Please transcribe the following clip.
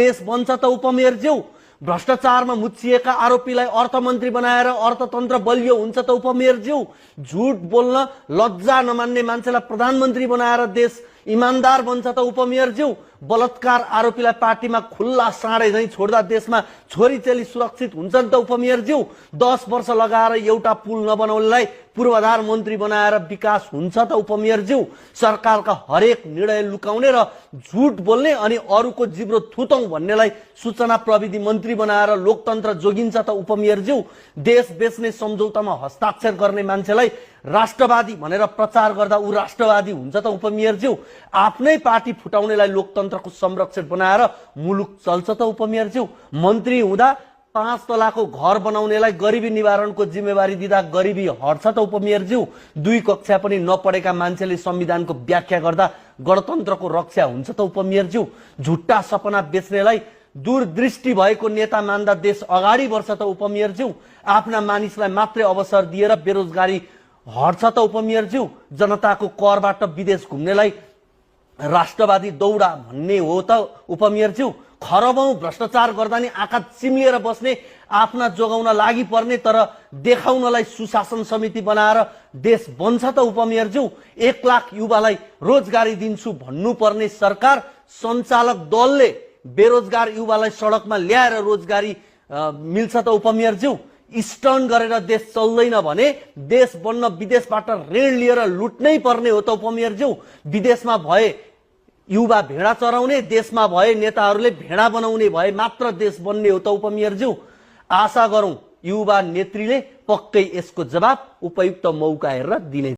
देश बन्छ त उपमेयरज्यू भ्रष्टाचारमा मुछिएका आरोपीलाई अर्थमन्त्री बनाएर अर्थतन्त्र बलियो हुन्छ त उपमेयरज्यू झुट बोल्न लज्जा नमान्ने मान्छेलाई प्रधानमन्त्री बनाएर देश इमानदार बन्छ त उपमेयरज्यू बलात्कार आरोपीलाई पार्टीमा खुल्ला साँडे झैं छोड्दा देशमा छोरीचेली सुरक्षित हुन्छन् त उपमेयरज्यू 10 वर्ष लगाएर एउटा पुल नबनाउनेलाई पूर्वाधार मन्त्री बनाएर विकास हुन्छ त उपमेयरज्यू सरकारका हरेक निर्णय लुकाउने र झुट बोल्ने अनि अरूको जिब्रो थुतौं भन्नेलाई सूचना प्रविधि मन्त्री बनाएर लोकतन्त्र जोगिन्छ त उपमेयरज्यू देश बेच्ने सम्झौतामा हस्ताक्षर गर्ने मान्छेलाई राष्ट्रवादी भनेर प्रचार गर्दा ऊ राष्ट्रवादी हुन्छ त उपमेयरज्यू आफ्नै पार्टी फुटाउनेलाई लोकतन्त्रको संरक्षक बनाएर मुलुक चल्छ त उपमेयरज्यू मन्त्री हुँदा 5 तलाको घर बनाउनेलाई गरिबी निवारणको जिम्मेवारी दिँदा गरिबी हट्छ त उपमेयरज्यू 2 कक्षा पनि नपढेका मान्छेले संविधानको व्याख्या गर्दा गणतन्त्रको रक्षा हुन्छ त उपमेयरज्यू झुट्टा सपना बेच्नेलाई दूरदृष्टि भएको नेता मान्दा देश अगाडि बढ्छ त उपमेयरज्यू आफ्ना मानिसलाई मात्रै अवसर दिएर बेरोजगारी हट्छ त उपमेयरज्यू जनताको करबाट विदेश घुम्नेलाई राष्ट्रवादी दौडा भन्ने हो त उपमेयरज्यू खरबौं भ्रष्टाचार गर्दा नि आँखा चिम्लिएर बस्ने आफ्ना जोगाउन लागि पर्ने तर देखाउनलाई सुशासन समिति बनाएर देश बन्छ त उपमेयरज्यू 1 लाख युवालाई रोजगारी दिन्छु भन्नुपर्ने सरकार सञ्चालक दलले बेरोजगार युवालाई सडकमा ल्याएर रोजगारी मिल्छ त उपमेयरज्यू स्टर्न गरेर देश चल्दैन भने देश बन्न विदेशबाट ऋण लिएर लुट्नै पर्ने हो त उपमेयरज्यू विदेशमा भए युवा भेडा चराउने देशमा भए नेताहरूले भेडा बनाउने भए मात्र देश बन्ने हो त उपमेयरज्यू आशा गरौं युवा नेत्रीले पक्कै यसको जवाब उपयुक्त मौका हेरेर दिने